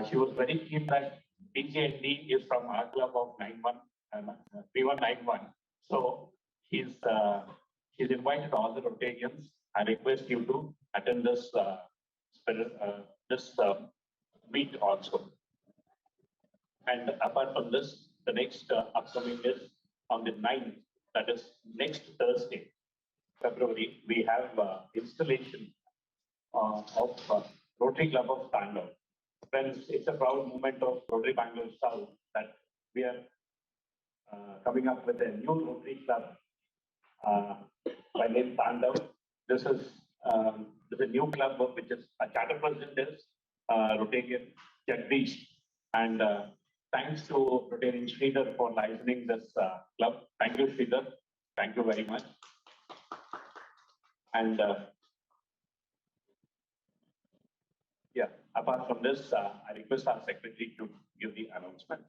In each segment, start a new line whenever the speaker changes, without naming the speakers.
she was very keen that DJND is from our club of 3191. So she's invited all the Rotarians. I request you to attend this meet also. And apart from this, the next upcoming is on the 9th, that is next Thursday, February. We have installation of Rotary Club of Bangalore. Friends, it's a proud moment of Rotary Bangalore South that we are coming up with a new Rotary Club by name Bangalore. This is a new club which is a charter president is Rotarian Jagdish, and thanks to Rotarian Sridhar for licensing this club. Thank you, Sridhar. Thank you very much. And yeah, apart from this, I request our secretary to give the announcement.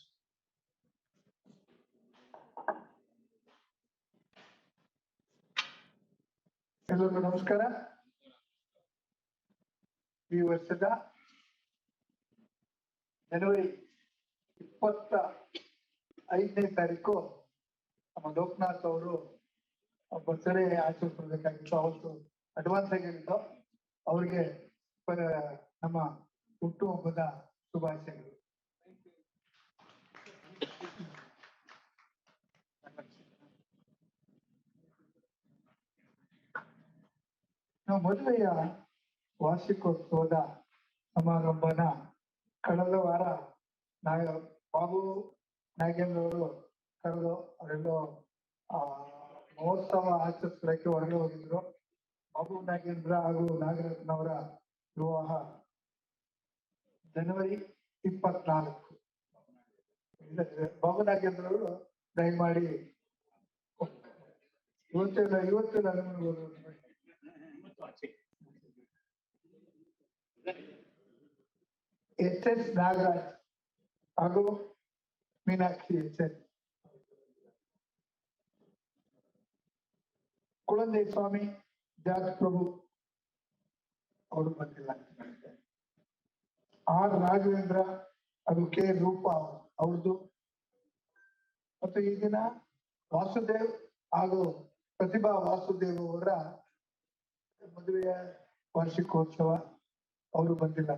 Hello, namaskara. ಈ ವರ್ಷದ ಜನವರಿ 25ನೇ ತಾರೀಕು ನಮ್ಮ ಲೋಕನಾಥ್ ಅವರು birthday ಆಚರಿಸಬೇಕಾಗಿತ್ತು. ಅವತ್ತು advance ಆಗಿದ್ದು ಅವರಿಗೆ ನಮ್ಮ ಹುಟ್ಟುಹಬ್ಬದ ಶುಭಾಶಯಗಳು. ನಾವು ಮದುವೆಯ ವಾರ್ಷಿಕೋತ್ಸವದ ಸಮಾರಂಭನ ಕಳೆದ ವಾರ ಬಾಬು ನಾಗೇಂದ್ರ ಅವರು ಕರೆದು ಅವರೆಲ್ಲೋ ಮಹೋತ್ಸವ ಆಚರಿಸಲಿಕ್ಕೆ ಹೊರಗೆ ಹೋಗಿದ್ರು. ಬಾಬು ನಾಗೇಂದ್ರ ಹಾಗೂ ನಾಗರತ್ನ ಅವರ ವಿವಾಹ ಜನವರಿ 24. ಬಾಬು ನಾಗೇಂದ್ರ ಅವರು ದಯಮಾಡಿ ಇವತ್ತು HS ನಾಗರಾಜ್ ಹಾಗೂ ಮೀನಾಕ್ಷಿ HS. ಕುಳಂದೆ ಸ್ವಾಮಿ ಜಾಜ್ ಪ್ರಭು ಅವರು ಬಂದಿಲ್ಲ. R ರಾಘವೇಂದ್ರ ಹಾಗೂ K ರೂಪಾ ಅವ್ರದ್ದು. ಮತ್ತು ಈ ದಿನ ವಾಸುದೇವ್ ಹಾಗೂ ಪ್ರತಿಭಾ ವಾಸುದೇವ್ ಅವರ ಮದುವೆಯ ವಾರ್ಷಿಕೋತ್ಸವ, ಅವರು ಬಂದಿಲ್ಲ.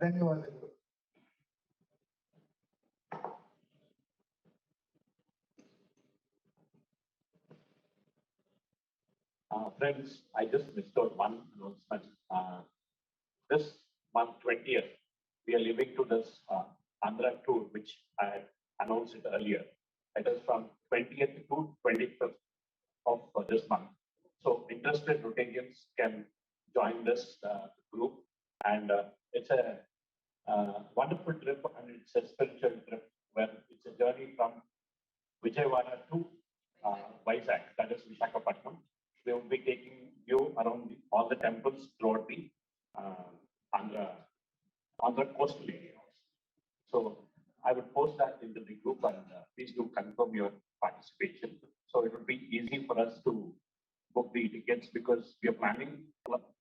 ಧನ್ಯವಾದಗಳು.
Friends, I just missed out one announcement. This month 20th, we are leaving to this Andhra tour, which I had announced it earlier. It is from 20th to 25th of this month. So interested Rotarians can join this group, and it's a wonderful trip, and it's a spiritual trip where it's a journey from Vijayawada to Vizag, that is Visakhapatnam. We will be taking you around all the temples throughout the Andhra coastal areas. So I would post that into the group, and please do confirm your participation. So it would be easy for us to book the tickets, because we are planning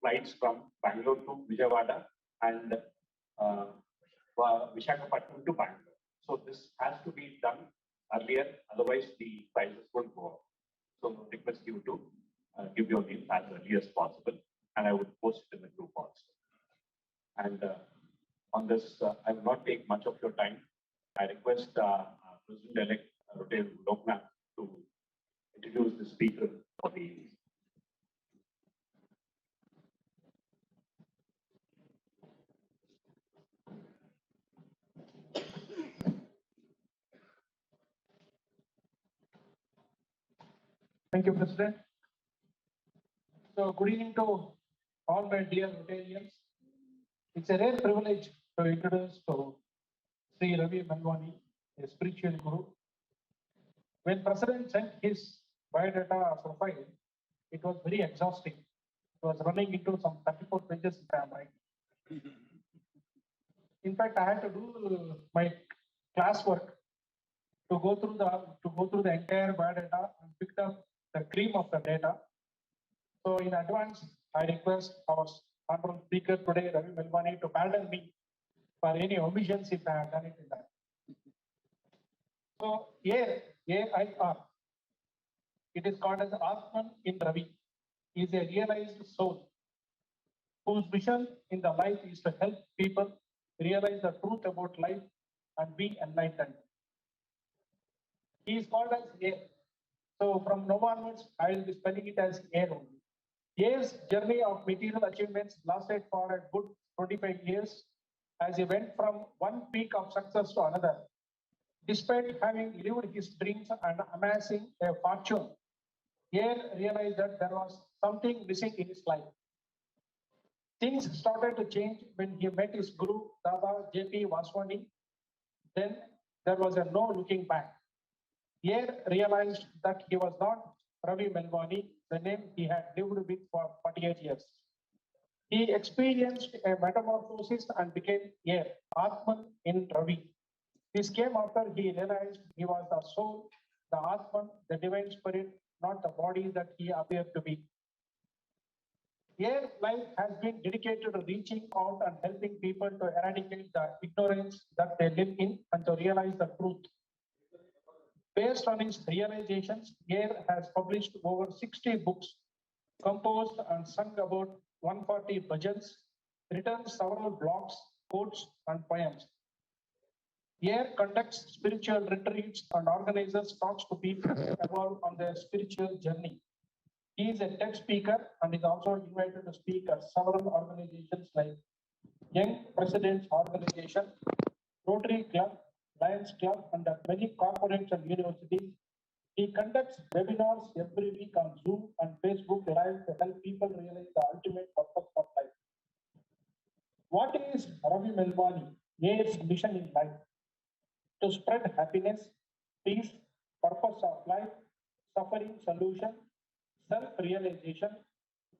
flights from Bangalore to Vijayawada and Visakhapatnam to Bangalore. So this has to be done earlier, otherwise the prices will go up. So request you to give your name as early as possible, and I would post it in the group also. And on this, I will not take much of your time. I request President-elect Rotary Loknath to introduce the speaker for the evening.
Thank you, President. So, good evening to all my dear Rotarians. It's a rare privilege to introduce to Sri Ravi Malwani, a spiritual guru. When President sent his biodata profile, it was very exhausting. It was running into some 34 pages in my mind. In fact, I had to do my classwork to go through the entire biodata and picked up the cream of the data. So in advance, I request our Honorable Speaker today, Ravi Melwani, to pardon me for any omissions if I have done it in that. So AIR, AIR, it is called as Atman in Ravi, is a realized soul whose mission in the life is to help people realize the truth about life and be enlightened. He is called as AIR. So from now onwards, I will be spelling it as AIR only. AIR's journey of material achievements lasted for a good 25 years as he went from one peak of success to another. Despite having lived his dreams and amassing a fortune, AIR realized that there was something missing in his life. Things started to change when he met his guru, Dada J.P. Vaswani. Then there was a no looking back. AIR realized that he was not Ravi Melwani, the name he had lived with for 48 years. He experienced a metamorphosis and became AIR, Atman in Ravi. This came after he realized he was the soul, the Atman, the divine spirit, not the body that he appeared to be. AIR's life has been dedicated to reaching out and helping people to eradicate the ignorance that they live in and to realize the truth. Based on his realizations, AIR has published over 60 books, composed and sung about 140 bhajans, written several blogs, quotes, and poems. AIR conducts spiritual retreats and organizes talks to people about on their spiritual journey. He is a TED speaker and is also invited to speak at several organizations like Young Presidents Organization, Rotary Club, Lions Club, and at many corporates and universities. He conducts webinars every week on Zoom and Facebook Live to help people realize the ultimate purpose of life. What is Ravi Melwani, AIR's mission in life? To spread happiness, peace, purpose of life, suffering solution, self-realization,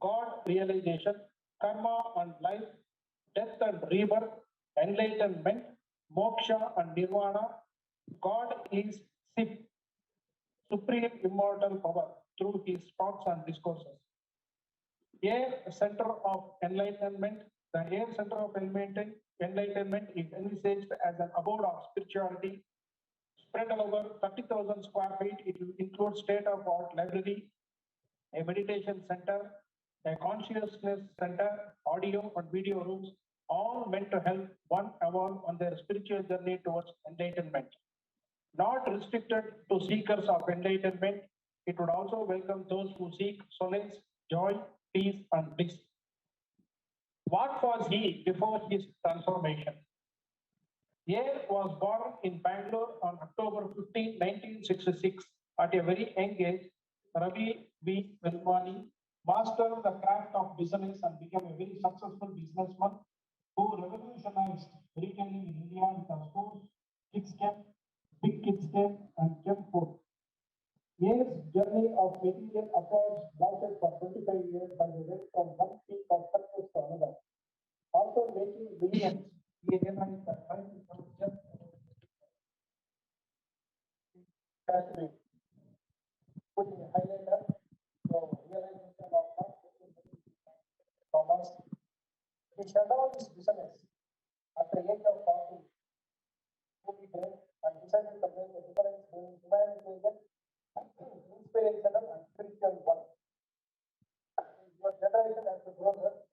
God realization, karma and life, death and rebirth, enlightenment, moksha and nirvana. God is Sip, supreme immortal power through his talks and discourses. AIR Center of Enlightenment, the AIR Center of Enlightenment is envisaged as an abode of spirituality spread over 30,000 square feet. It will include state-of-art library, a meditation center, a consciousness center, audio and video rooms, all meant to help one evolve on their spiritual journey towards enlightenment. Not restricted to seekers of enlightenment, it would also welcome those who seek solace, joy, peace, and bliss. What was he before his transformation? AIR was born in Bangalore on October 15, 1966. At a very young age, Ravi V. Melwani mastered the craft of business and became a very successful businessman who revolutionized retailing in India with the stores, Kids Camp, Big Kids Camp, and Camp Food. AIR's journey of material affairs lasted for 25 years and they went from one peak of success to another. After making billions, he realized that life is not just about putting a highlighter, so realization of not Thomas. He shut down his business at the age of 40, and decided to make a difference between humanitarian, inspirational, and spiritual work. Your generation has to grow up.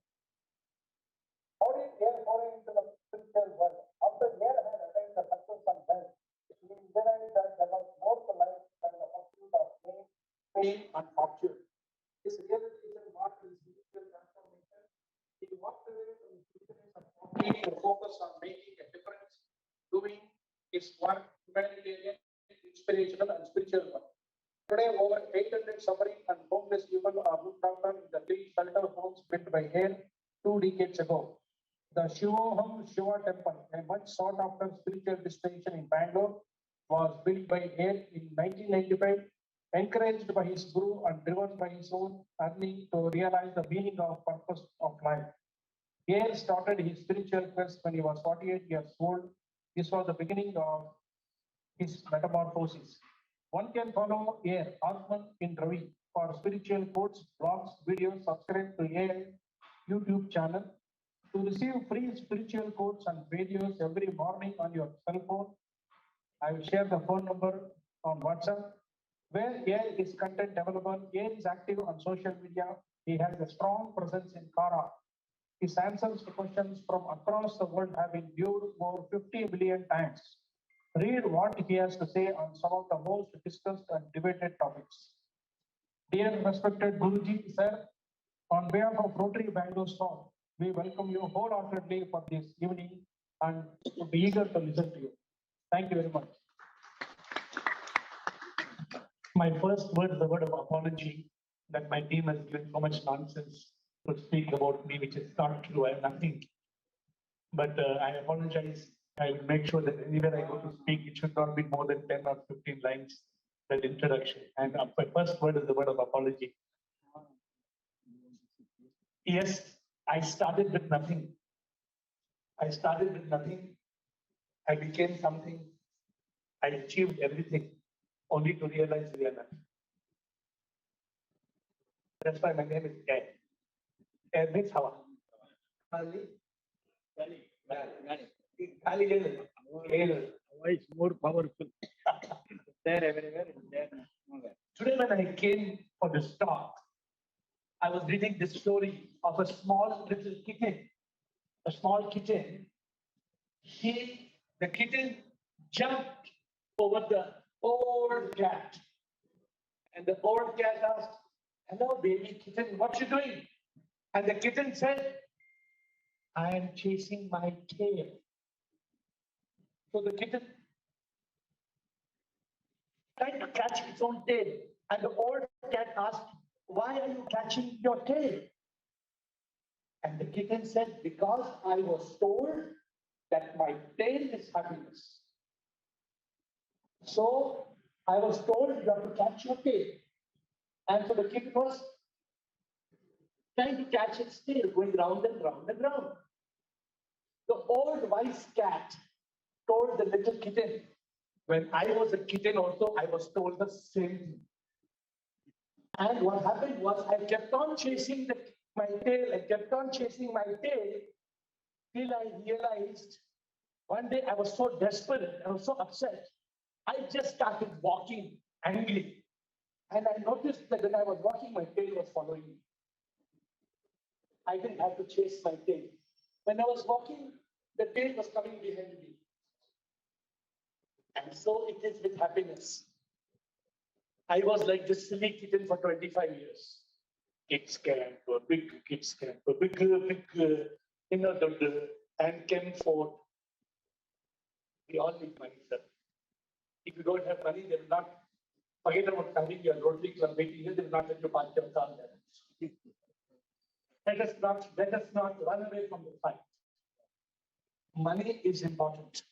How did AIR foray into the spiritual world? After AIR had attained the success and wealth, he realized that there was more to life than the pursuit of fame, and fortune. His realization marked his spiritual transformation. He walked away from his business of company to focus on making a difference, doing his work, humanitarian, inspirational, and spiritual work. Today, over 800 suffering and homeless people are looked after in the 3 shelter homes built by AIR 2 decades ago. The Shivoham Shiva Temple, a much sought after spiritual destination in Bangalore, was built by AIR in 1995, encouraged by his guru and driven by his own earning to realize the meaning of purpose of life. AIR started his spiritual quest when he was 48 years old. This was the beginning of his metamorphosis. One can follow AIR Atman in Ravi for spiritual quotes, blogs, videos, subscribe to AIR YouTube channel to receive free spiritual quotes and videos every morning on your cell phone. I will share the phone number on WhatsApp. Where AiR is content developer, AiR is active on social media. He has a strong presence in Kara. His answers to questions from across the world have been viewed over 50 million times. Read what he has to say on some of the most discussed and debated topics. Dear respected Guruji, sir, on behalf of Rotary Bangalore staff, we welcome you wholeheartedly for this evening and would be eager to listen to you. Thank you very much.
My first word is the word of apology that my team has given so much nonsense to speak about me, which is not true. I have nothing. But I apologize. I will make sure that anywhere I go to speak, it should not be more than 10 or 15 lines, that introduction. And my first word is the word of apology. Yes, I started with nothing. I started with nothing. I became something. I achieved everything, only to realize we are nothing. That's why my name is AiR. AiR means Hawa.
Voice more powerful. There, everywhere, there. Nowhere.
Today, when I came for this talk, I was reading this story of a small little kitten. A small kitten. The kitten jumped over the old cat. And the old cat asked, "Hello, baby kitten, what you doing?" And the kitten said, "I am chasing my tail." So the kitten tried to catch its own tail. And the old cat asked, "Why are you catching your tail?" And the kitten said, "Because I was told that my tail is happiness. So I was told you have to catch your tail." And so the kitten was trying to catch its tail, going round and round and round. The old wise cat told the little kitten, when I was a kitten also, I was told the same thing. And what happened was I kept on chasing my tail, I kept on chasing my tail till I realized one day I was so desperate, I was so upset, I just started walking angrily. And I noticed that when I was walking, my tail was following me. I didn't have to chase my tail. When I was walking, the tail was coming behind me. And so it is with happiness. I was like this silly kitten for 25 years. Kids camp, big kids camp, big, and came forth. We all need money, sir. If you don't have money, they will not forget about having your Rotary Club meeting. They will not let you park your car there. Let us not run away from the fight. Money is important,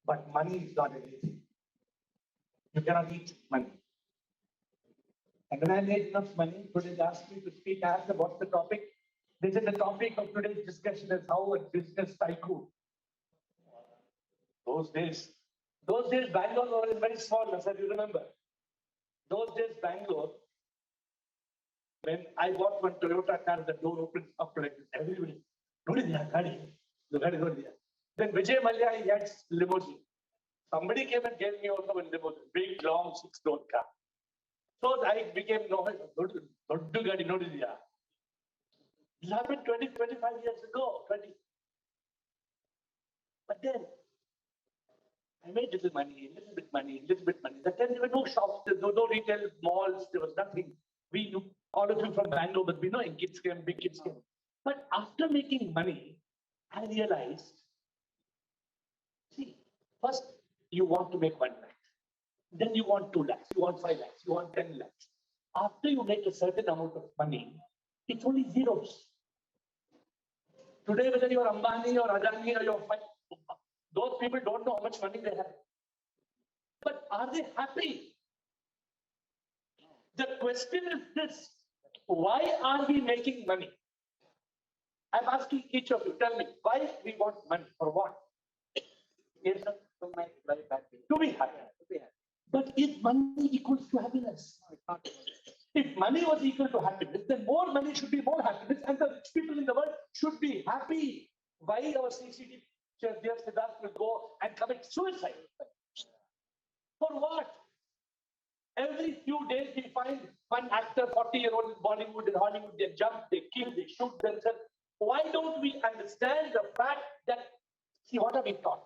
but money is not everything. You cannot eat money. And when I made enough money, today they asked me to speak. I asked them, what's the topic? They said the topic of today's discussion is how a business tycoon. Those days, Bangalore was very small, as you remember. Those days, Bangalore, when I bought one Toyota car, the door opens up like this. Everybody, then Vijay Mallya, he had limousine. Somebody came and gave me also one limousine, big, long, 6-door car. So I became It happened 20, 25 years ago, 20. But then, I made little money. That time there were no shops, there were no retail malls, there was nothing. We knew, all of you from Bangalore, but we know in kids came, big kids came. But after making money, I realized, see, first you want to make 1 lakh. Then you want 2 lakhs, you want 5 lakhs, you want 10 lakhs. After you make a certain amount of money, it's only zeros. Today, whether you're Ambani or Adani or you're those people don't know how much money they have. But are they happy? The question is this: why are we making money? I'm asking each of you, tell me, why we want money, for what? Yes, sir.
To make life happy.
To be happy.
To be happy.
But is money equals to happiness?
No, it's not.
If money was equal to happiness, then more money should be more happiness, and the rich people in the world should be happy. Why our CCD dear Siddharth will go and commit suicide? For what? Every few days we find one actor, 40-year-old in Bollywood and Hollywood, they jump, they kill, they shoot themselves. Why don't we understand the fact that, see, what are we taught?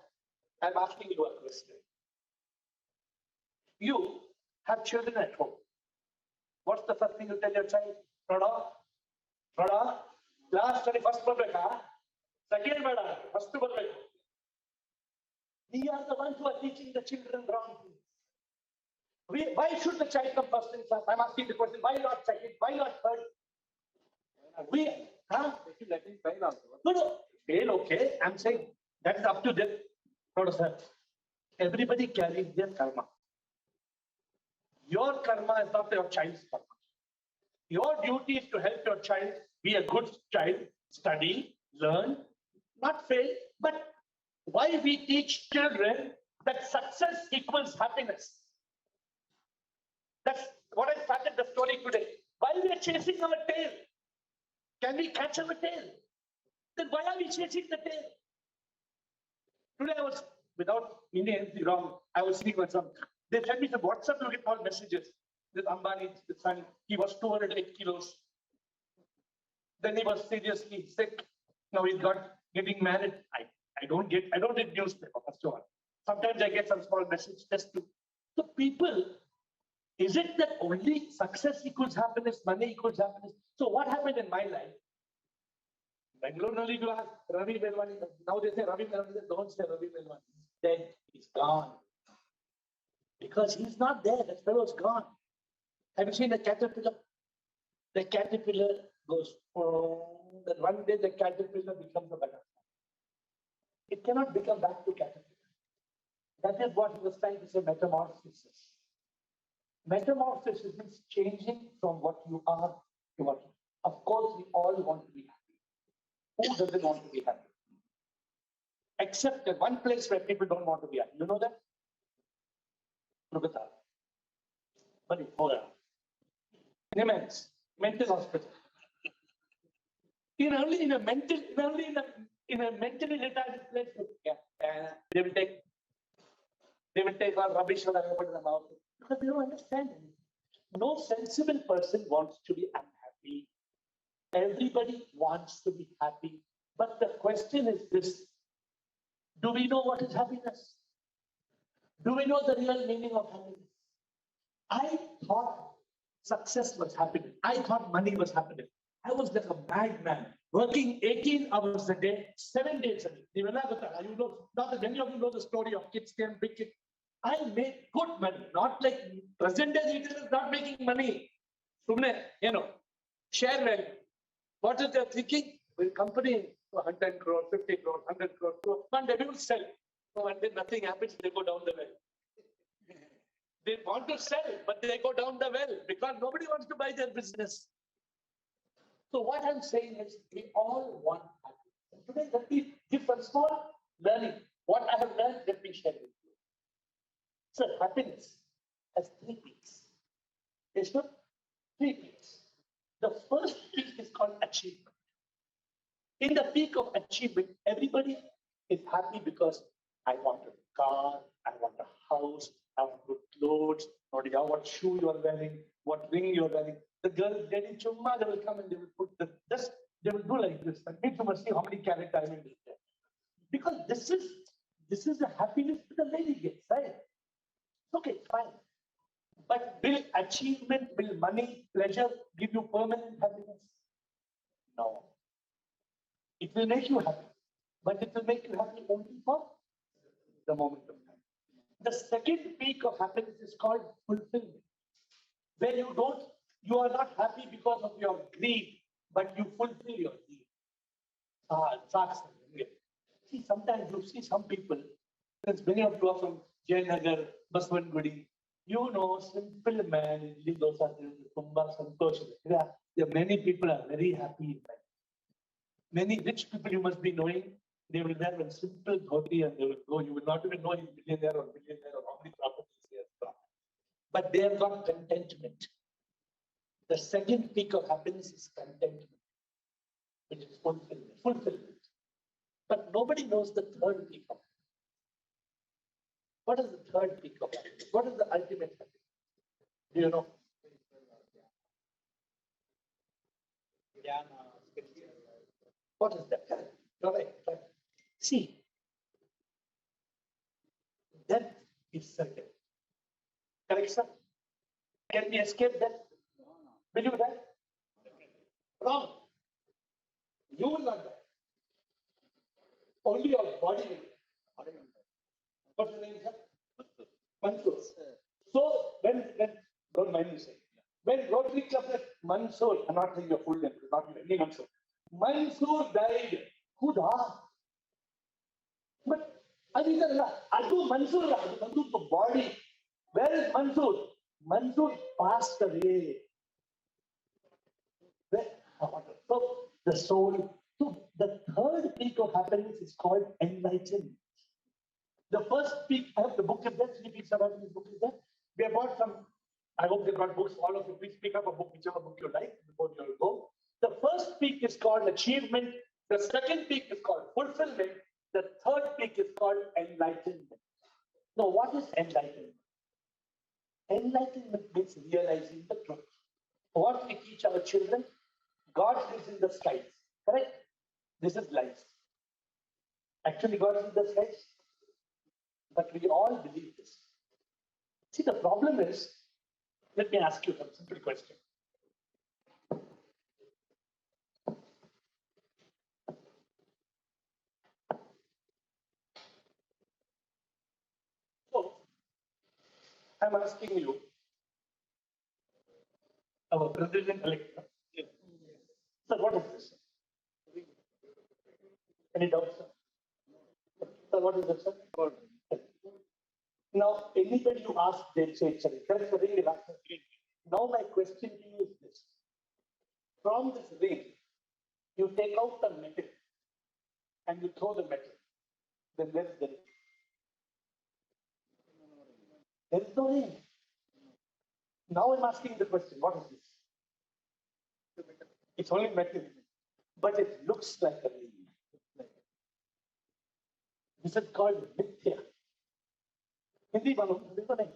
I'm asking you a question. You have children at home. What's the first thing you tell your child? Brother, class study first babeka, second bada, first babeka. We are the ones who are teaching the children wrong things. Why should the child come first in class? I'm asking the question, why not second? Why not third? Let him fail also. No, fail, okay. I'm saying that's up to them. Everybody carries their karma. Your karma is not your child's karma. Your duty is to help your child be a good child, study, learn, not fail. But why we teach children that success equals happiness? That's what I started the story today. Why we are chasing our tail? Can we catch our tail? Then why are we chasing the tail? Today I was, without meaning anything wrong, I was seeing with some. They sent me some WhatsApp to get all messages. This Ambani, the son, he was 208 kilos. Then he was seriously sick. Now he's getting married. I don't read newspaper, first of all. Sometimes I get some small message just to. So people, is it that only success equals happiness, money equals happiness? So what happened in my life? Bangalore, only you ask Ravi Melwani. Now they say Ravi Melwani, don't say Ravi Melwani. He's dead, he's gone. Because he's not there, that fellow's gone. Have you seen the caterpillar? The caterpillar goes, then one day the caterpillar becomes a butterfly. It cannot become back to caterpillar. That is what he was trying to say, metamorphosis. Metamorphosis is changing from what you are to what you are. Of course, we all want to be happy. Who doesn't want to be happy? Except that one place where people don't want to be happy. You know that? Kolkata. But in a mental hospital. In a mentally retarded place, they will take all rubbish and put in the mouth because they don't understand it. No sensible person wants to be unhappy. Everybody wants to be happy. But the question is this: do we know what is happiness? Do we know the real meaning of happiness? I thought success was happiness. I thought money was happiness. I was like a madman, working 18 hours a day, 7 days a week. You know, not that many of you know the story of kids and big kids. I made good money, not like present day retailers not making money. You know, share value. What is their thinking? Will company 100 crore, 50 crore, 100 crore, one day we will sell. So and then nothing happens, they go down the well. They want to sell, but they go down the well because nobody wants to buy their business. So what I'm saying is, we all want happiness. Today, let me give a small learning. What I have learned, let me share with you. So happiness has 3 peaks. There's no 3 peaks. The first peak is called achievement. In the peak of achievement, everybody is happy because I want a car, I want a house, I want good clothes, what shoe you are wearing, what ring you are wearing. The girl is getting chumma, they will come and they will put they will do like this. And you must see how many carat diamond is there. Because this is the happiness that the lady gets, right? Okay, fine. But will achievement, will money, pleasure give you permanent happiness? No. It will make you happy, but it will make you happy only for the moment of time. The second peak of happiness is called fulfillment, where you are not happy because of your greed, but you fulfill your need. See, sometimes you see some people, since many of you are from Jayanagar, Baswangudi, you know, simple man, many people are very happy in life. Many rich people you must be knowing, they will wear a simple dhoti and they will go. You will not even know he's billionaire or how many properties he has got. But they have got contentment. The second peak of happiness is contentment, which is fulfillment. But nobody knows the third peak of happiness. What is the third peak of happiness? What is the ultimate happiness? Do you know? What is that? Correct. See, death is certain. Correct, sir? Can we escape death? Will you die? Wrong. You will not die. Only your body will die. What's your name, sir? Mansoor. So, don't mind me saying, when Rotary Club said Mansoor, I'm not saying your full name, not any Mansoor. Mansoor died. Who died? But Adu Mansoor, the body. Where is Mansoor? Mansoor passed away. So the soul. So the third peak of happiness is called enlightenment. The first peak, I have the book is there, 3 peaks of happiness book is there. We have bought some, I hope they brought books, all of you, please pick up a book, whichever book you like, before you go. The first peak is called achievement. The second peak is called fulfillment. The third peak is called enlightenment. Now, what is enlightenment? Enlightenment means realizing the truth. What we teach our children, God lives in the skies, correct? This is life. Actually, God is in the skies, but we all believe this. See, the problem is, let me ask you a simple question. So, I'm asking you, our president-elect, sir, what is this? Any doubts, sir? Sir, what is it, sir? Now, anybody you ask, they'll say it's a ring. That's the ring they'll answer. Now, my question to you is this. From this ring, you take out the metal and you throw the metal. Then where is the ring? There is no ring. Now I'm asking the question, what is this? It's only metal, but it looks like a ring. This is called mithya. Hindi मालूम, हिंदी तो नहीं.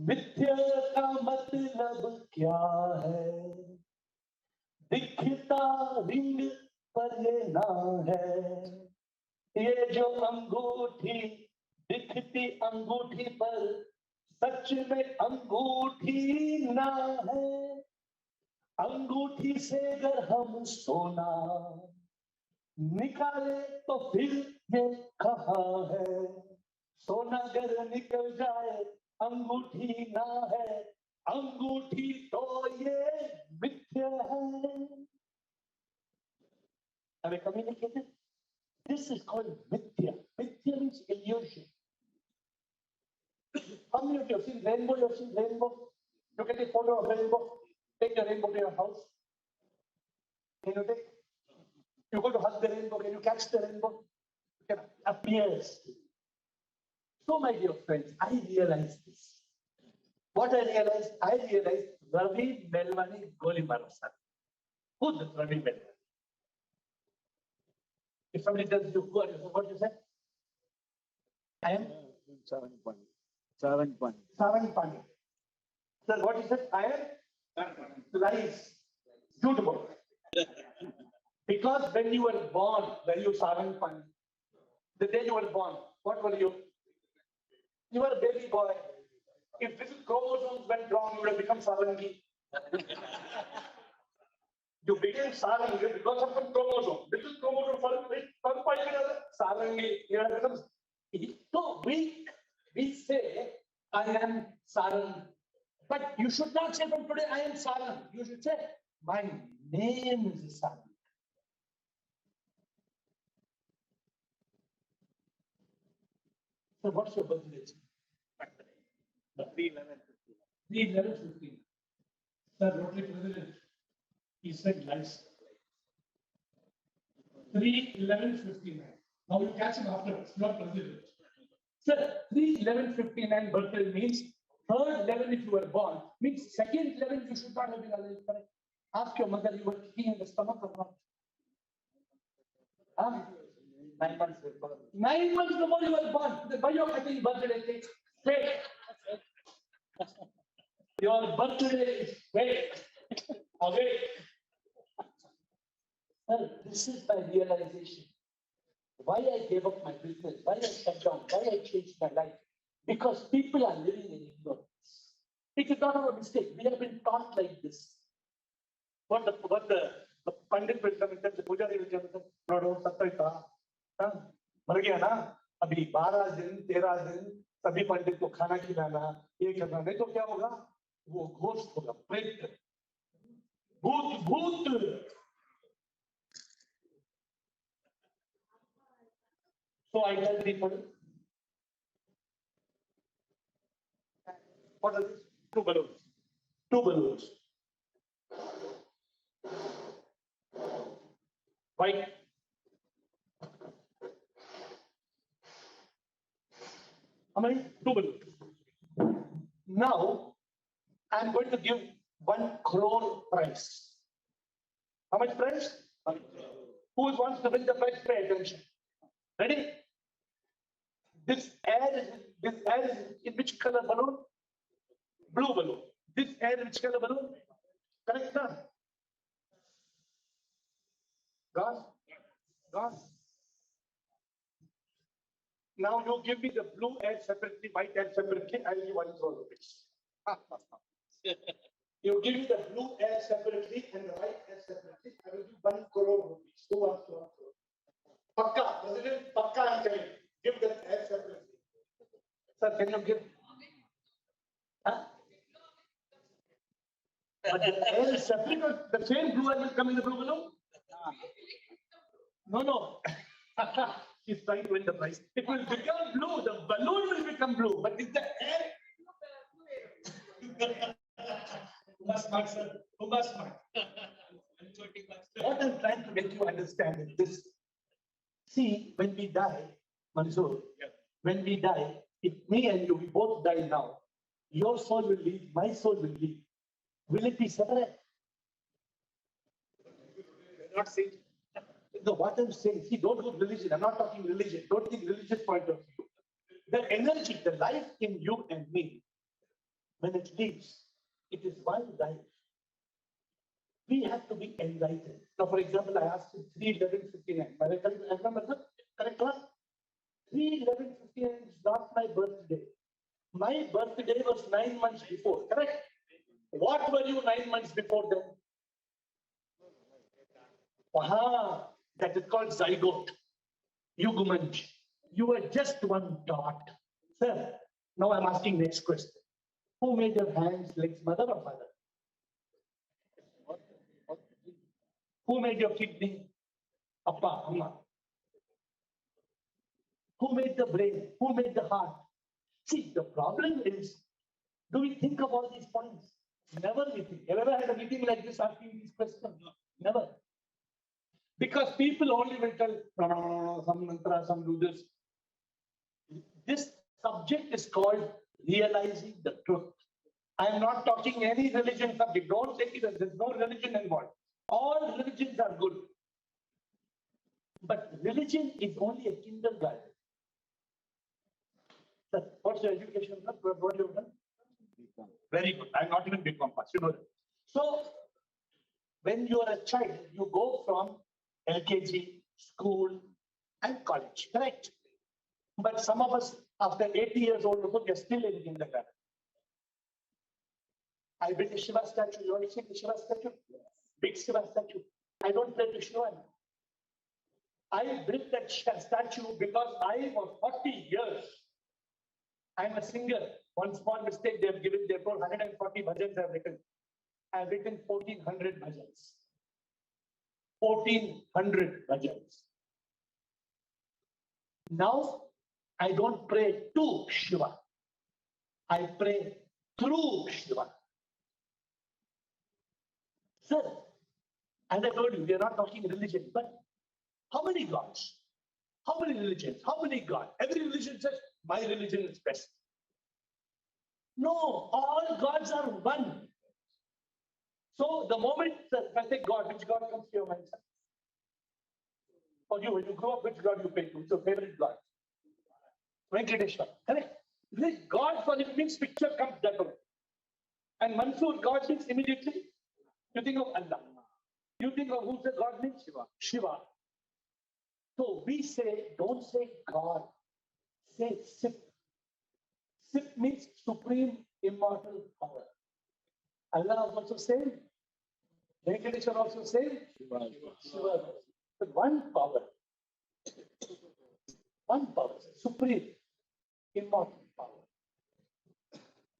मिथ्या का मतलब क्या है? दिखता ring पर ये ना है. ये जो अंगूठी दिखती अंगूठी पर सच में अंगूठी ना है. अंगूठी से अगर हम सोना निकाले तो फिर ये कहाँ है? सोना अगर निकल जाए अंगूठी ना है. अंगूठी तो ये मिथ्या है. Have I communicated? This is called mithya. Mithya means illusion. How many of you have seen rainbow? You have seen rainbow? Look at a photo of rainbow. Take the rainbow to your house. Can you take? You go to hug the rainbow. Can you catch the rainbow? It appears. So, my dear friends, I realized this. What I realized? I realized Ravi Melwani Golimarasa. Who's this Ravi Melwani? If somebody tells you, who are you? What you say? I am Sarang Pandey. Sir, what you said? I am lies. Beautiful. Because when you were born, when you Sarang Pandey, the day you were born, what were you? You were a baby boy. If little chromosomes went wrong, you would have become Sarangi. You became Sarangi because of some chromosome. Little chromosome for Sarangi. You have become. So we say, I am Sarang. But you should not say from today, I am Sarang. You should say, my name is Sarang. So what's your birthday? 3/11/15. Sir, Rotary President, he said lies. 3/11/59. Now you catch him afterwards, not President. Sir, 3/11/59 birthday means Third level, if you were born, means second level, you should not have been alive. Correct? Ask your mother, you were kicking in the stomach or not? Huh?
9 months before.
9 months before you were born. Then why you are cutting birthday cake? Fake. Your birthday is fake. Okay. Sir, this is my realization. Why I gave up my business, why I shut down, why I changed my life. Because people are living in ignorance. It is not our mistake. We have been taught like this. What the Pandit will come and tell the Pujari will come and say, no, मर गया ना अभी 12 दिन 13 दिन सभी पंडित को खाना खिलाना ये करना नहीं तो क्या होगा वो घोस्ट होगा प्रेत भूत भूत So I tell people, what are these? Two balloons. Two balloons. White. How many? Two balloons. Now, I'm going to give 1 crore prize. How much prize? 1 crore. Who wants to win the prize? Pay attention. Ready? This air is in which color balloon? Blue balloon. This air which color balloon? Correct, sir? Gone? Gone. Now you give me the blue air separately, white air separately, I will give 1 crore rupees. You give me the blue air separately and the white air separately, I will give 1 crore rupees. Who wants to 1 crore? Pakka, President, Pakka, I'm telling you. Give the air separately. Sir, can you give? Huh? But the air is separate, the same blue air will come in the blue balloon? No. He's trying to win the prize. It will become blue, the balloon will become blue, but it's the air. Smart, sir. Smart. What I'm trying to make you understand is this. See, when we die, Mansoor, when we die, if me and you, we both die now, your soul will leave, my soul will leave. Will it be separate? Not saying. No, what I'm saying, see, don't go religion. I'm not talking religion. Don't think religious point of view. The energy, the life in you and me, when it leaves, it is one life. We have to be enlightened. Now, for example, I asked you 3:11:59. I remember, correct one? 3:11:59 is not my birthday. My birthday was 9 months before, correct? What were you 9 months before then? Aha, that is called zygote. Yugumanj. You were just one dot. Sir, now I'm asking next question. Who made your hands, legs, mother or father? Who made your kidney? Appa, Amma. Who made the brain? Who made the heart? See, the problem is, do we think of all these points? Never we think. Have you ever had a meeting like this asking these questions? Never. Because people only will tell, no, some mantra, some do this. This subject is called realizing the truth. I am not talking any religion subject. Don't take it as there's no religion involved. All religions are good. But religion is only a kindergarten. Sir, what's your education? What you have done? Very good. I'm not even BCom pass. You know that. So, when you are a child, you go from LKG, school, and college, correct? But some of us, after 80 years old, we are still in kindergarten. I built a Shiva statue. You want to see the Shiva statue? Big Shiva statue. I don't pray to Shiva. I built that statue because I, for 40 years, I'm a singer. One small mistake they have given, therefore 140 bhajans I have written. I have written 1400 bhajans. 1400 bhajans. Now, I don't pray to Shiva. I pray through Shiva. Sir, as I told you, we are not talking religion, but how many gods? How many religions? How many gods? Every religion says, my religion is best. No, all gods are one. So the moment I say God, which God comes to your mind? Sir? For you, when you grow up, which God you pay to? It's your favorite God. Venkateshwar. Correct? This God for it means picture comes that way. And Mansoor, God means immediately. You think of Allah. You think of who's the God means? Shiva. Shiva. So we say, don't say God. Say Sip. Sip means supreme immortal power. Allah is also same. Venkateshwar also same. Shiva. But one power. One power. Supreme immortal power.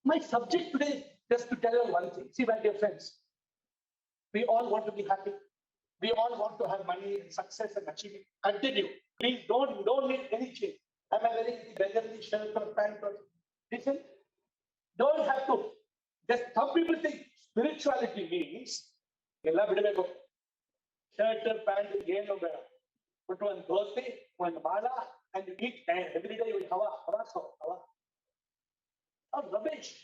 My subject today is just to tell you one thing. See, my dear friends, we all want to be happy. We all want to have money and success and achievement. Continue. Please don't need any change. Am I wearing beggarly shirt or pant or listen? Don't have to. Just some people think spirituality means shirt or pant gain over. Put one dhoti, one mala, and you eat and every day you eat hawa. Oh, rubbish.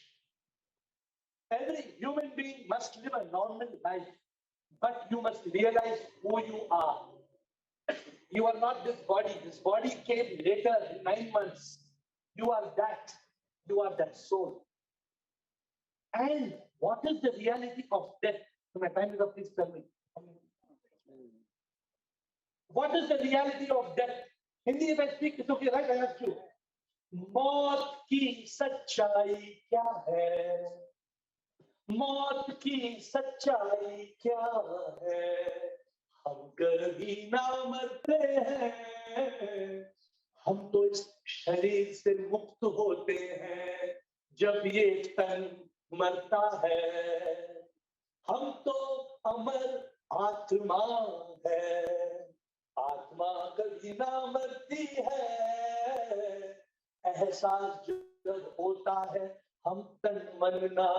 Every human being must live a normal life, but you must realize who you are. You are not this body. This body came later, in 9 months. You are that. You are that soul. And what is the reality of death? So my time is up, please tell me. What is the reality of death? Hindi, if I speak, it's okay, right? I ask you. मौत की सच्चाई क्या है? मौत की सच्चाई क्या है? हम कभी ना मरते हैं, हम तो इस शरीर से मुक्त होते हैं जब ये तन मरता है। हम तो अमर आत्मा है, आत्मा कभी ना मरती है। एहसास जब होता है हम तन मन ना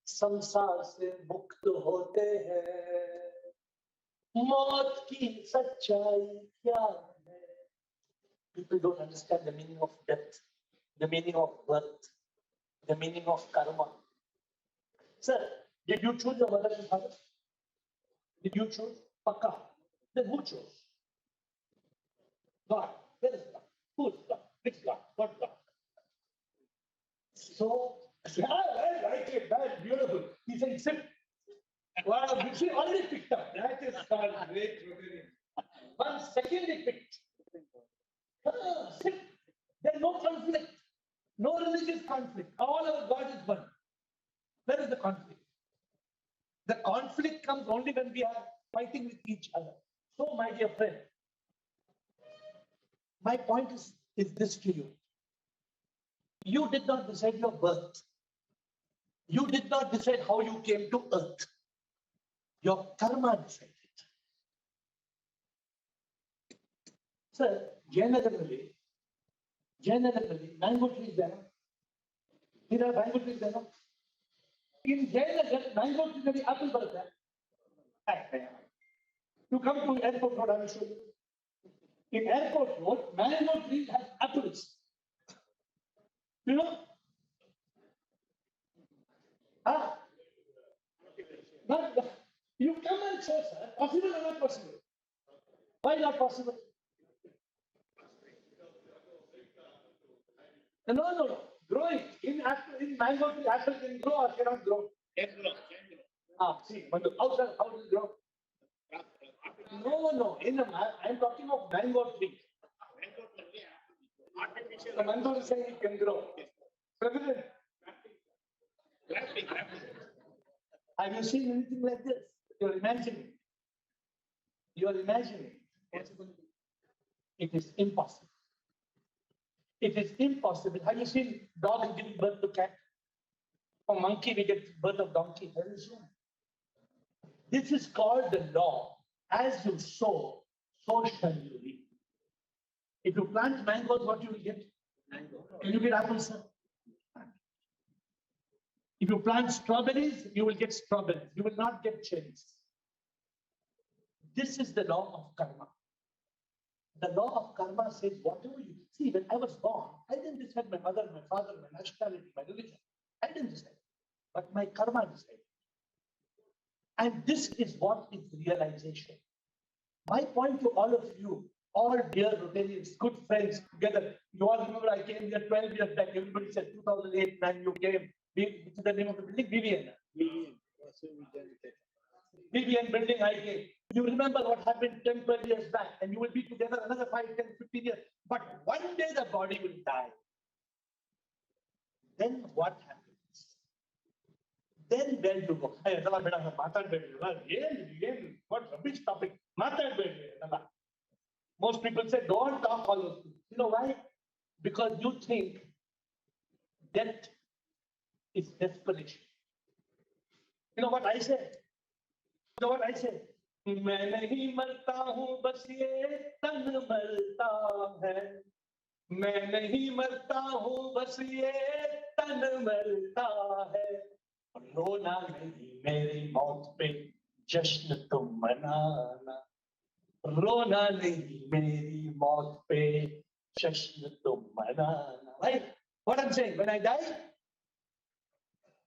संसार से मुक्त होते हैं। मौत की सच्चाई क्या है? People don't understand the meaning of death, the meaning of birth, the meaning of karma. Sir, did you choose your mother and father? Did you choose? Pakka. Then who chose? God. Where is God? Who is God? Which God? What God? So, yeah, I like it. That's beautiful. He said, sit. Wow, she already picked up. That is called great Rotarian. 1 second he picked. Sit. There's no conflict. No religious conflict. All our God is one. Where is the conflict? The conflict comes only when we are fighting with each other. So, my dear friend, my point is this to you. You did not decide your birth. You did not decide how you came to earth. Your karma decided. Sir, Jayanagaramali, mango trees there. Here are mango trees there. In Jayanagar, mango trees there, apple birthday. You come to airport road, I will show you. In airport road, mango trees have apples. You know? Ah. But you come and show, sir. Possible or not possible? Why not possible? No. Growing. In mango tree, apple can grow or cannot grow?
Can grow.
See, but how does it grow? No. I'm talking of mango tree. The mango is saying it can grow. President, have you seen anything like this? You're imagining. It is impossible. It is impossible. Have you seen dog giving birth to cat? Or monkey, we get birth of donkey. Have you seen? This is called the law. As you sow, so shall you reap. If you plant mangoes, what you will get? Mango. Can you get apples, sir? If you plant strawberries, you will get strawberries. You will not get cherries. This is the law of karma. The law of karma says whatever you see. When I was born, I didn't decide my mother, my father, my nationality, my religion. I didn't decide, but my karma decided. And this is what is realization. My point to all of you, all dear Rotarians, good friends together. You all remember I came here 12 years back. Everybody said 2008, 9 you came. Which is the name of the building? BVN. BVN building I came. You remember what happened 10, 12 years back, and you will be together another 5, 10, 15 years. But one day the body will die. Then what happens? Then where you go? What rubbish topic? Most people say, don't talk all those things. You know why? Because you think death is desperation. You know what I say? You know what I say? मैं नहीं मरता हूँ बस ये तन मरता है मैं नहीं मरता हूँ बस ये तन मरता है रोना नहीं मेरी मौत पे जश्न तुम मनाना रोना नहीं मेरी मौत पे जश्न तुम मनाना right what I'm saying when I die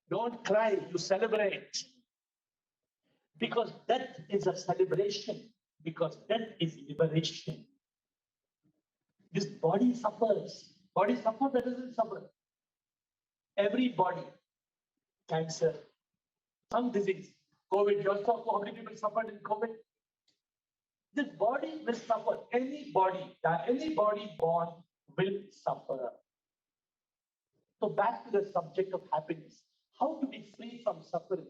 don't cry you celebrate because death is a celebration because death is liberation this body suffers that doesn't suffer every body cancer some disease COVID you also how many people suffered in COVID this body will suffer any body born will suffer so back to the subject of happiness how to be free from suffering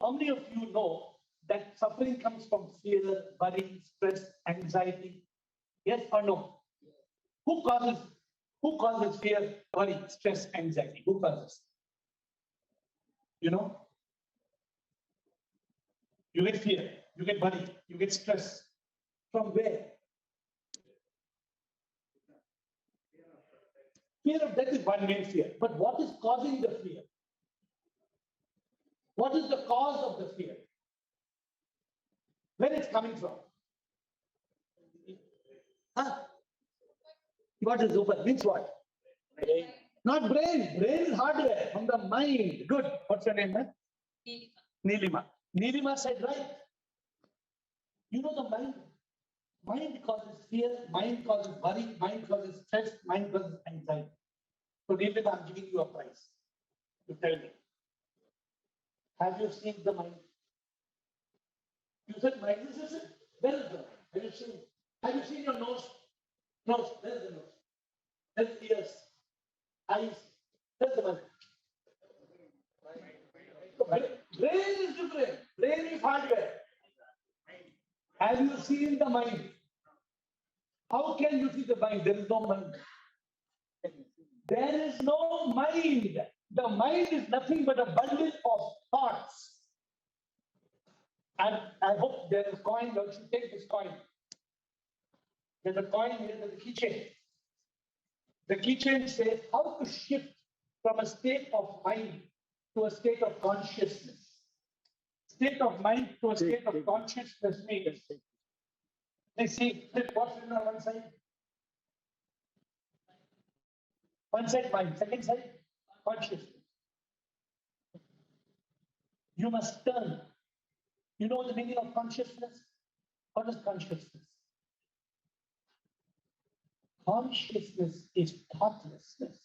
how many of you know that suffering comes from fear worry stress anxiety yes or no who causes fear worry stress anxiety who causes you know you get fear you get worry you get stress from where fear of death is one main fear but what is causing the fear what is the cause of the fear where it's coming from huh? What is open means what brain. Not brain is hardware from the mind good what's your name man Nilima said right you know the mind causes fear mind causes worry mind causes stress mind causes anxiety so Nilima I'm giving you a prize to tell me have you seen the mind you said mind is it where is the mind have you seen your nose where is the nose where is the ears eyes where's the mind brain is different brain is hardware have you seen the mind how can you see the mind there is no mind there is no mind the mind is nothing but a bundle of thoughts and I hope there is coin you should take this coin there's a coin here there's a keychain the keychain says how to shift from a state of mind to a state of consciousness state of mind to a state of consciousness means they see what's written on one side mind second side consciousness you must turn you know the meaning of consciousness what is consciousness consciousness is thoughtlessness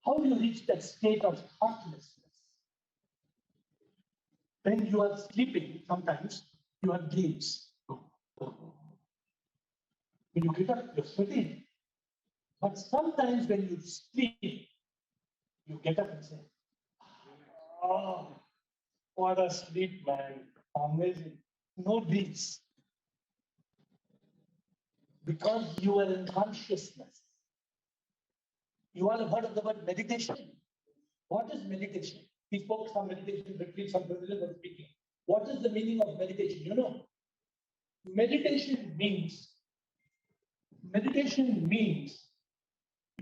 how do you reach that state of thoughtlessness when you are sleeping sometimes you have dreams when you get up you're sweating but sometimes when you sleep you get up and say oh what a sleep man amazing no dreams because you are in consciousness you all have heard of the word meditation what is meditation he spoke some meditation retreat some president was speaking what is the meaning of meditation you know meditation means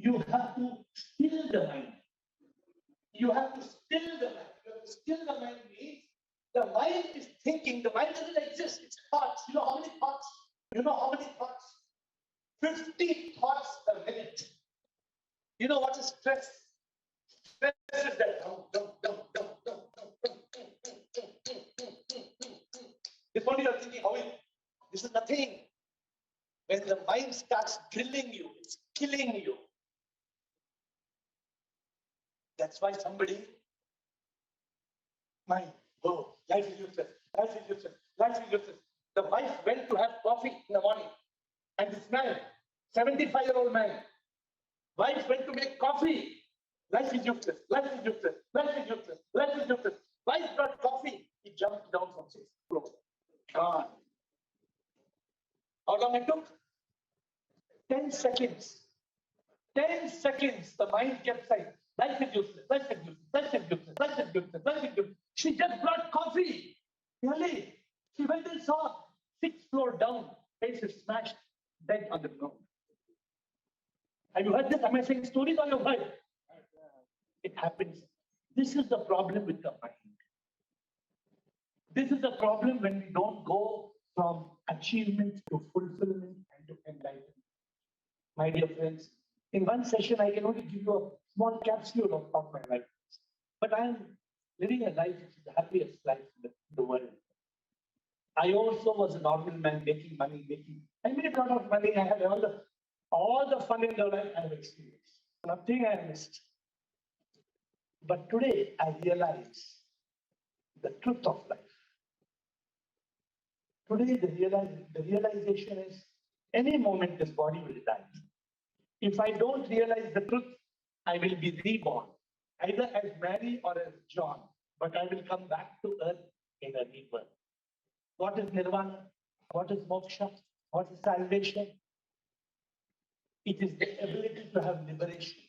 you have to still the mind you have to still the mind you have to still the mind means the mind is thinking the mind doesn't exist it's thoughts you know how many thoughts 50 thoughts a minute you know what is stress Stress is that down. This one you are thinking, how is this is nothing. When the mind starts drilling you, it's killing you. That's why somebody, life is useless, life is useless, life is useless. The wife went to have coffee in the morning, and this man, 75-year-old man, wife went to make coffee. Life is useless, life is useless, life is useless, life is useless. Wife brought coffee, he jumped down from 6th floor. Gone. How long it took? 10 seconds. 10 seconds, the mind kept saying, life is useless, life is useless, life is useless, life is useless, life is useless. She just brought coffee. Really? She went and saw 6th floor down, face is smashed, dead on the ground. Have you heard this amazing story on your mind? It happens. This is the problem with the mind. This is the problem when we don't go from achievement to fulfillment and to enlightenment. My dear friends, in one session, I can only give you a small capsule of my life. But I am living a life which is the happiest life in the world. I also was a normal man, making money, I made a lot of money. I had all the fun in the life I have experienced. Nothing I missed. But today, I realize the truth of life. Today, the realization is any moment this body will die. If I don't realize the truth, I will be reborn, either as Mary or as John, but I will come back to earth in a rebirth. What is nirvana? What is moksha? What is salvation? It is the ability to have liberation.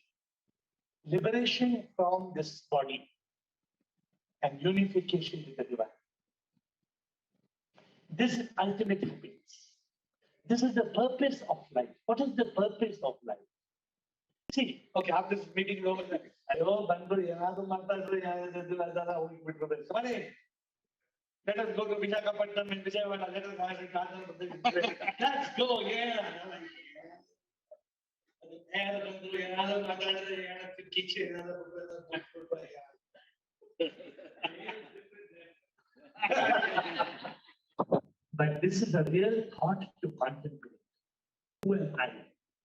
Liberation from this body and unification with the divine. This is ultimate happiness. This is the purpose of life. What is the purpose of life? See, okay, after this meeting is over, Bangalore, let us go to Visakhapatnam in Vijayawada. Let us have it. Let's go, yeah. But this is a real thought to contemplate. Who am I?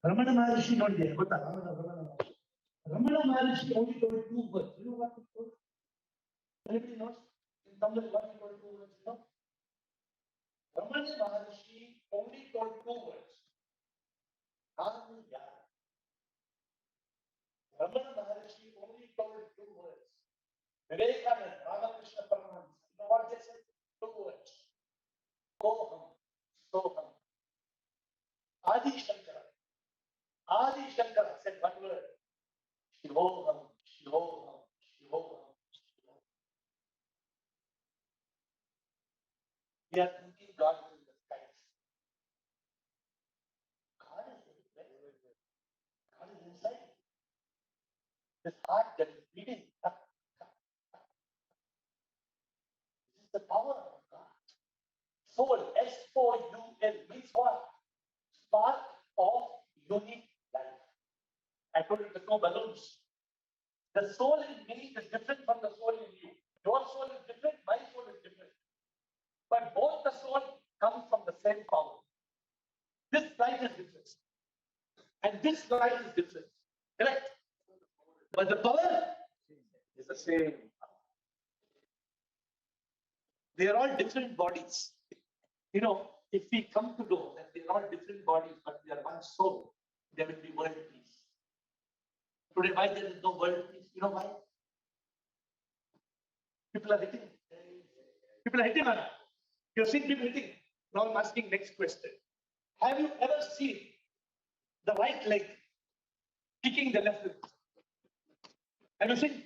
Ramana Maharshi not there. Ramana Maharshi only told 2 words. You know what he told? Anybody knows? Somebody what he told 2 words, you know? Ramana Maharshi only told 2 words. Hallelujah. Ramana Maharshi only told 2 words. Vivekananda, Ramakrishna Paramahansa. You know what they said? 2 words. Soham, Soham. Adi Shankara said 1 word. Shivoham, Shivoham, Shivoham, Shivoham. We are thinking God is in the skies. God is everywhere. God is inside. This heart that is beating. This is the power of God. Soul, S-O-U-L, means what? Spark of unique life. I told you there's no balloons. The soul in me is different from the soul in you. Your soul is different, my soul is different. But both the soul come from the same power. This light is different. And this light is different. Correct? But the power is the same. They are all different bodies. You know, if we come to know that they are all different bodies, but they are one soul, there will be world peace. Today, why there is no world peace? You know why? People are hitting. People are hitting on. You've seen people hitting. Now I'm asking next question. Have you ever seen the right leg kicking the left leg? Have you seen?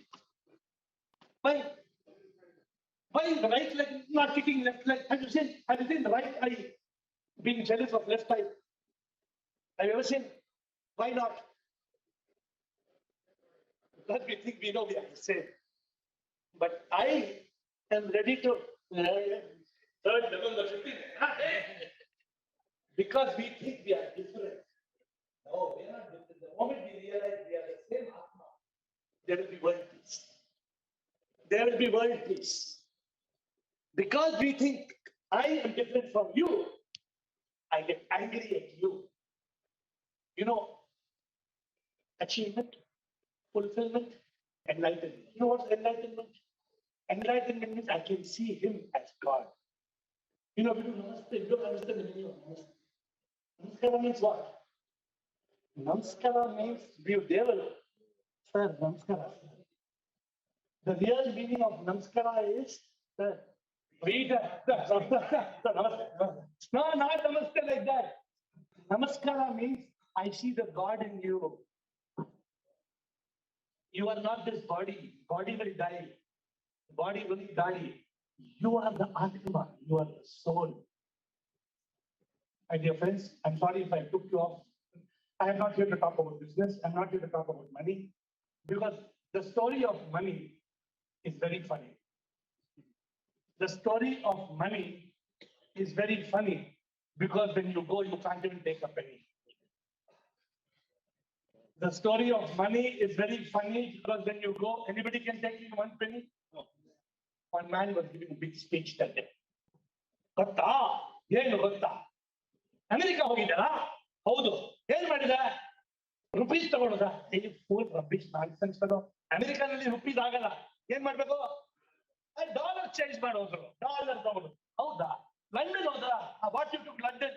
Why? Why the right leg not kicking left leg? Have you seen? Have you seen the right eye being jealous of left eye? Have you ever seen? Why not? Because we think we know we are the same. But I am ready to third November 15th. Because we think we are different. No, we are not different. The moment we realize we are the same Atma, there will be world peace. There will be world peace. Because we think I am different from you, I get angry at you. You know, achievement, fulfillment, enlightenment. You know what's enlightenment? Enlightenment means I can see him as God. You know, we do namaste, you don't understand the meaning of namaste. Namaskara means what? Namaskara means view devil. Sir, namaskara. The real meaning of namaskara is the read no, not namaste like that. Namaskara means I see the God in you. You are not this body. Body will die. Body will die. You are the Atma. You are the soul. My dear friends, I'm sorry if I took you off. I am not here to talk about business. I'm not here to talk about money. Because the story of money is very funny. The story of money is very funny because when you go, you can't even take a penny. The story of money is very funny because when you go, anybody can take you one penny. No. One man was giving a big speech that day. ಗೊತ್ತಾ ಏನು ಗೊತ್ತಾ America ಹೋಗಿದ್ದಾರಾ ಹೌದು ಏನ್ ಮಾಡಿದ rupees ತಗೊಳ್ಳೋದ full ರಬೀಶ್ nonsense ಅದು ಅಮೆರಿಕನಲ್ಲಿ rupees ಆಗಲ್ಲ ಏನ್ ಮಾಡ್ಬೇಕು ಡಾಲರ್ ಚೇಂಜ್ ಮಾಡೋದು ಡಾಲರ್ ತಗೊಂಡು ಹೌದಾ ಲಂಡನ್ ಹೋದ್ರ what you to London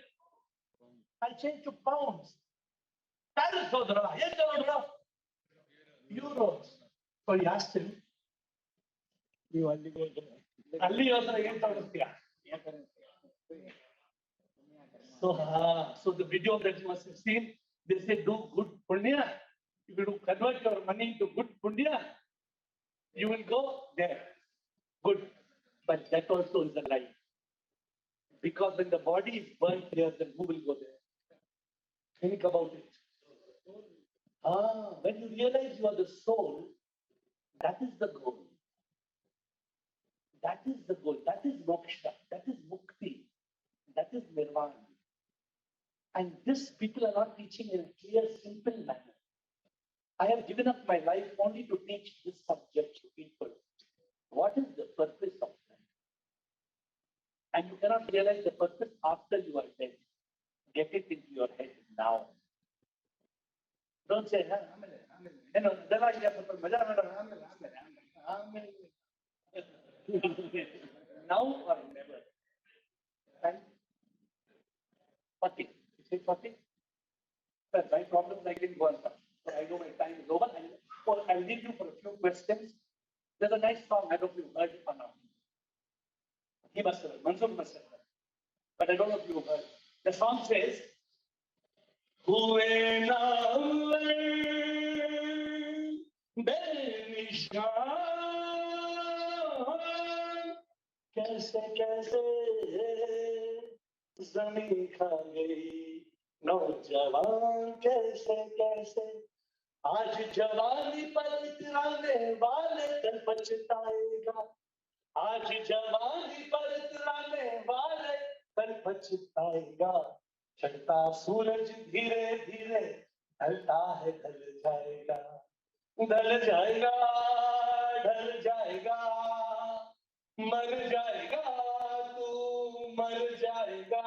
I change to pounds Paris ಹೋದ್ರ ಏನ್ ತಗೊಂಡ್ರು ಯೂರೋಸ್ ಸೊ ಯಾಸ್ತಿ
ನೀವು ಅಲ್ಲಿಗೆ
ಅಲ್ಲಿ ಹೋದ್ರೆ ಏನ್ ತಗೊಳ್ತೀಯ So the video that you must have seen, they say do good punya. If you do convert your money into good punya, you will go there. Good. But that also is a lie. Because when the body is burnt here, then who will go there? Think about it. When you realize you are the soul, that is the goal. That is the goal. That is moksha. That is mukti. That is nirvana. And this people are not teaching in a clear, simple manner. I have given up my life only to teach this subject to people. What is the purpose of life? And you cannot realize the purpose after you are dead. Get it into your head now. Don't say, now or never. And 40. You say 40? Sir, my problems I didn't go on. So I know my time is over. I'll leave you for a few questions. There's a nice song, I don't know if you heard it or not. He must have heard, Mansoor must have heard. But I don't know if you heard. The song says, Hue na hue, benishan, kaise kaise ज़मीं खा गई नौजवान कैसे कैसे आज जवानी पर इतराने वाले कल पछताएगा आज जवानी पर इतराने वाले कल पछताएगा चढ़ता सूरज धीरे धीरे ढलता है ढल जाएगा ढल जाएगा ढल जाएगा मर जाएगा मर जाएगा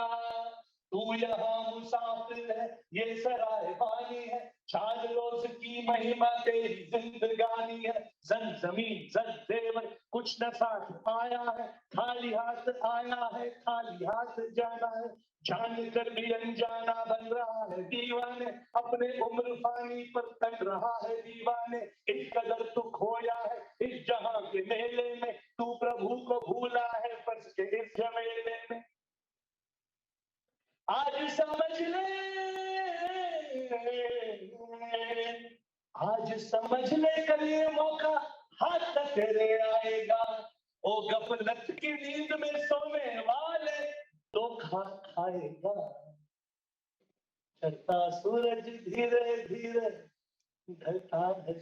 तू यहाँ मुसाफिर है ये सराय पानी है 4 रोज की महिमा तेरी जिंदगानी है जन जमीन जन देवर कुछ न साथ आया है खाली हाथ आया है खाली हाथ जाना है जान कर भी अनजाना बन रहा है दीवाने अपने उम्र फानी पर तन रहा है दीवाने इस कदर तू खोया है इस जहां के मेले में तू प्रभु को भूला है फंस के इस झमेले में आज समझ ले कल ये मौका हाथ तक तेरे आएगा ओ गफलत की नींद में सोने वाले धोखा खाएगा चढ़ता सूरज धीरे धीरे ढलता है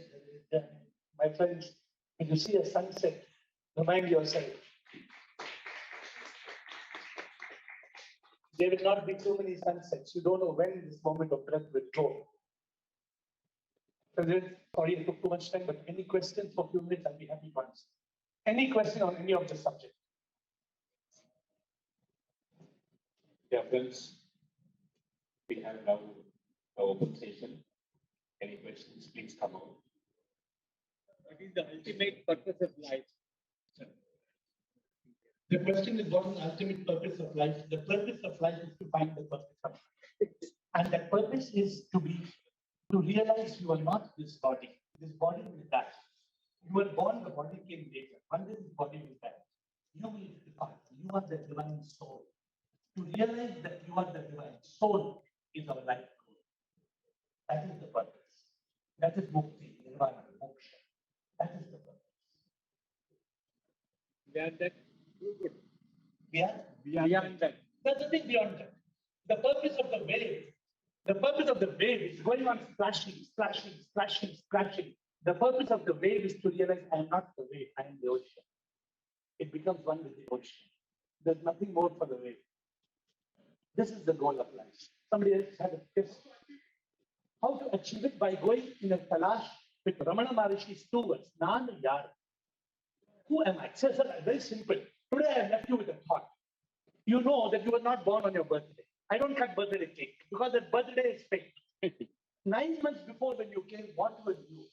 My friends, when you see a sunset, remind yourself there will not be too many sunsets. You don't know when this moment of breath will go. President, sorry I took too much time, but any questions for a few minutes, I'll be happy to answer. Any question on any of the subject?
Yeah, friends, we have now the open session. Any questions, please come out.
What is the ultimate purpose of life?
The question is, what is the ultimate purpose of life? The purpose of life is to find the purpose of life. And that purpose is to realize you are not this body. This body will die. You were born, the body came later. One day this body will die. You will depart. You are the divine soul. To realize that you are the divine soul is our life goal. That is the purpose. That is mukti, nirvana, moksha. That is the purpose.
Beyond that, good.
Beyond that. There's nothing beyond that. The purpose of the wave is going on splashing, splashing, splashing, splashing. The purpose of the wave is to realize I am not the wave, I am the ocean. It becomes one with the ocean. There's nothing more for the wave. This is the goal of life. Somebody else had a test. How to achieve it? By going in a talash with Ramana Maharishi's 2 words. Nan Yar. Who am I? Sir, very simple. Today I have left you with a thought. You know that you were not born on your birthday. I don't cut birthday cake because that birthday is fake. 9 months before when you came, what were you?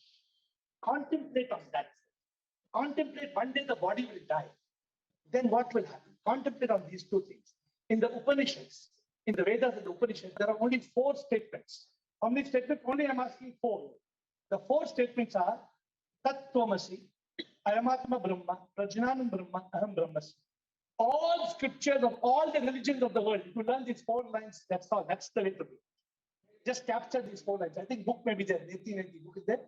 Contemplate on that. Contemplate one day the body will die. Then what will happen? Contemplate on these 2 things. In the Upanishads, in the Vedas and the Upanishads, there are only 4 statements. How many statements? Only I'm asking 4. The 4 statements are Tat Tvamasi, Ayamatma Brahma, Prajnanam Brahma, Aham Brahmasmi. All scriptures of all the religions of the world, if you learn these 4 lines, that's all. That's the way to do it. Just capture these 4 lines. I think book may be there. Neti Neti book is there.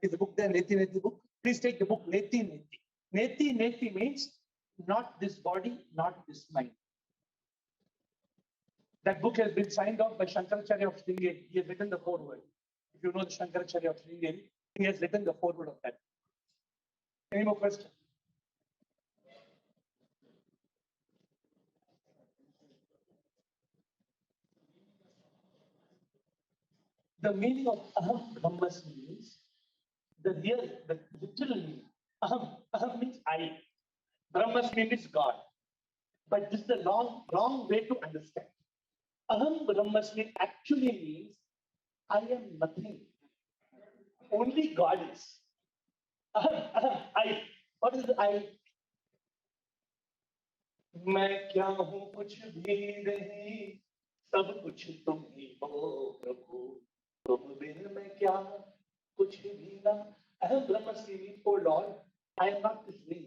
Is the book there? Neti Neti book. Please take the book Neti Neti. Neti Neti means not this body, not this mind. That book has been signed off by Shankaracharya of Sringeri. He has written the foreword. If you know the Shankaracharya of Sringeri, he has written the foreword of that. Any more questions? The meaning of Aham Brahmasmi means the literal meaning. Aham means I. Brahmasmi means God. But this is the wrong way to understand. Aham Brahmasmi actually means I am nothing. Only God is. I. What is I? मैं क्या हूँ कुछ भी नहीं, सब कुछ तुम ही हो प्रभु, तुम बिन मैं क्या कुछ भी ना. Aham Brahmasmi means, oh Lord, I am not this ring.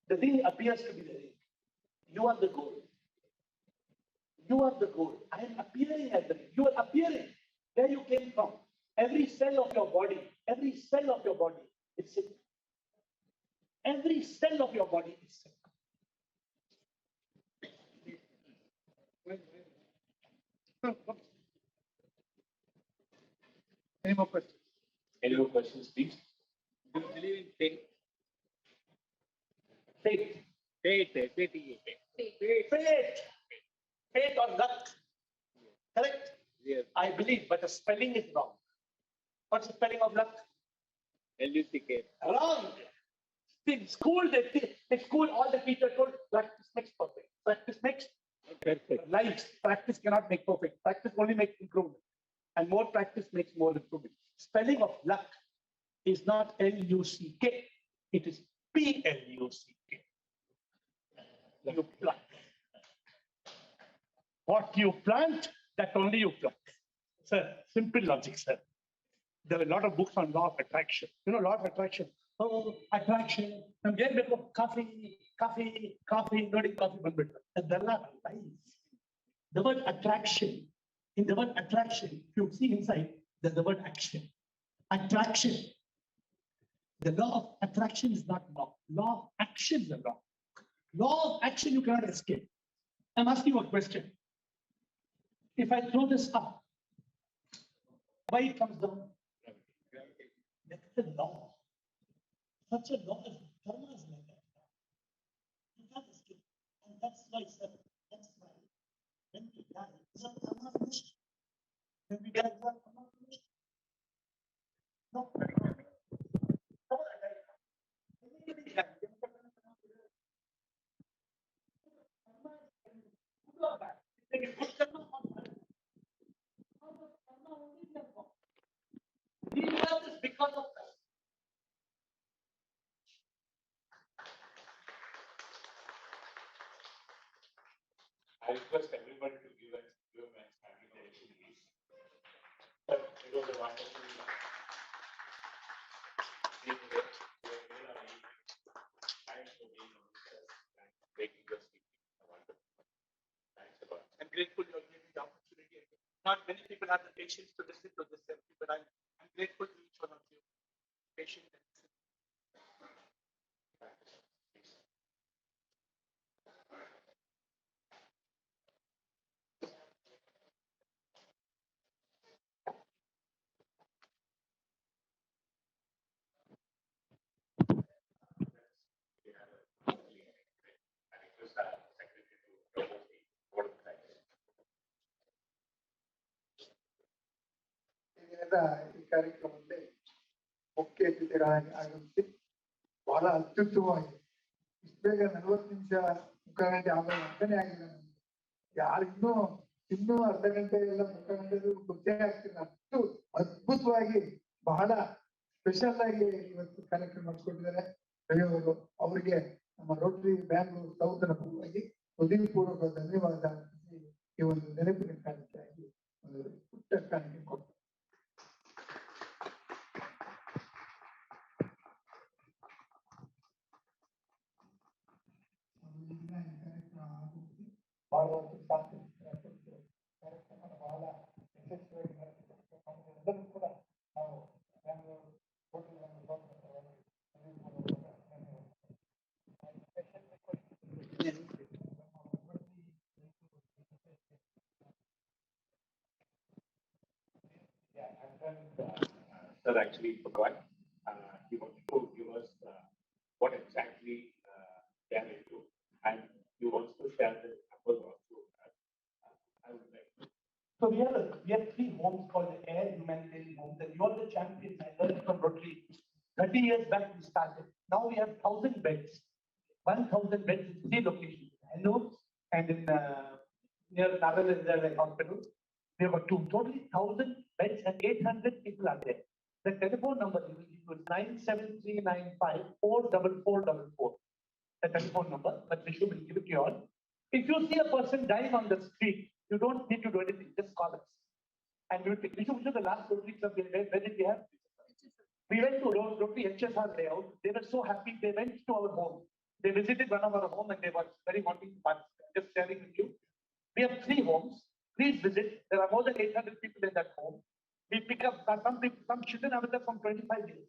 The ring appears to be the ring. You are the goal. You are the goal. I am appearing as the ring. You are appearing. Where you came from. Every cell of your body is sick. Every cell of your body is sick. Any more questions?
Any more questions, please?
Do you believe in fate?
Fate. Fate or luck. Correct?
Yes.
I believe, but the spelling is wrong. What's the spelling of luck?
L-U-C-K.
Wrong. In school, all the teachers told practice makes perfect. Practice makes
Perfect.
lives. Practice cannot make perfect. Practice only makes improvement. And more practice makes more improvement. Spelling of luck is not L-U-C-K. It is P-L-U-C-K. You pluck. What you plant, that only you pluck. Sir, simple logic, sir. There are a lot of books on law of attraction. You know, law of attraction. Oh, attraction. I'm getting coffee, noting coffee, but there are lies. The word attraction, in the word attraction, if you see inside, there's the word action. Attraction. The law of attraction is not law. Law of action is the law. Law of action you cannot escape. I'm asking you a question. If I throw this up, why it comes down? That's the law. Such a law is karma is like that. You can't escape. And that's why, sir, that's why when we die, is our karma finished? When we die, is our karma finished? No. Because of that.
I request everybody to give a standing ovation, please. But it was a wonderful being here. You have made our evening. Thanks for being on with us and making us wonderful. Thanks a lot.
I'm grateful you're giving me the opportunity. Not many people have the patience to listen to this therapy, but I'm grateful to each one of you. Patient and listen.
I request our secretary to propose the board of directors.
ಈ ದಿನದ ಈ ಕಾರ್ಯಕ್ರಮದಲ್ಲಿ ಮುಖ್ಯ ಅತಿಥಿಗಳಾಗಿ ಆಗಮಿಸಿ ಬಹಳ ಅತ್ಯುತ್ತಮವಾಗಿ ಇಷ್ಟು ಬೇಗ 40 ನಿಮಿಷ ಮುಖಗಂಟೆ ಆಮೇಲೆ ಅರ್ಥನೇ ಆಗಿಲ್ಲ ನಮ್ಗೆ. ಯಾರು ಇನ್ನೂ ಅರ್ಧ ಗಂಟೆ ಎಲ್ಲ ಮುಖಗಂಟೆ ಗೊತ್ತೇ ಆಗ್ತಿಲ್ಲ. ಅಷ್ಟು ಅದ್ಭುತವಾಗಿ ಬಹಳ ಸ್ಪೆಷಲ್ ಆಗಿ ಇವತ್ತು ಕಾರ್ಯಕ್ರಮ ಮಾಡಿಕೊಂಡಿದ್ದಾರೆ ಬೆಳೆಯವರು. ಅವರಿಗೆ ನಮ್ಮ ರೋಟರಿ ಬ್ಯಾಂಗ್ಳೂರ್ ಸೌತ್ ನ ಪರವಾಗಿ ಹೃದಯಪೂರ್ವಕ ಧನ್ಯವಾದ ಅರ್ಪಿಸಿ ಈ ಒಂದು ನೆನಪಿನ ಕಾಣಿಕೆಯಾಗಿ ಒಂದು ಪುಟ್ಟ ಕಾಣಿಕೆ ಕೊಡ್ತಾರೆ. ಬಹಳ ಒಂದು ಕಾರ್ಯಕ್ರಮ ಬಹಳ ಯಶಸ್ವಿಯಾಗಿ ನಡೆಸಿಕೊಟ್ಟಿರ್ತಕ್ಕಂಥ ಎಲ್ಲರೂ ಕೂಡ ನಾವು Bangalore Rotary
Sir actually forgot. He wanted to give us what exactly they are into, and he wants to share the numbers also. I would like to.
So we have 3 homes called the AiR humanitarian homes, and you are the champions. I learned from Rotary. 30 years back we started. Now we have 1,000 beds, 1,000 beds in 3 locations, Bangalore and in near Nagarjuna Hospital. We have 2, totally 1,000 beds and 800 people are there. The telephone number you will give is 973954444. The telephone number, but Vishu will give it to you all. If you see a person dying on the street, you don't need to do anything, just call us. And we will take Vishu, which is the last Rotary Club where did we have? We went to Rotary HSR layout. They were so happy. They went to our home. They visited one of our home and they were very wanting to participate. Just sharing with you. We have 3 homes. Please visit. There are more than 800 people in that home. We pick up some children are with us from 25 years.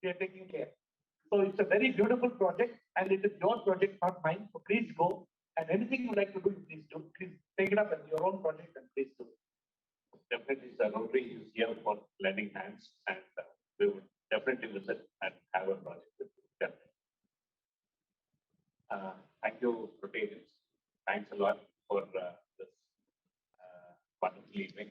We are taking care. So it's a very beautiful project and it is your project, not mine. So please go and anything you like to do, please do. Please take it up as your own project and please do.
Definitely, the Rotary is here for lending hands, and we would definitely visit and have a project with you. Definitely. Thank you, Rotarians. Thanks a lot for this wonderful evening.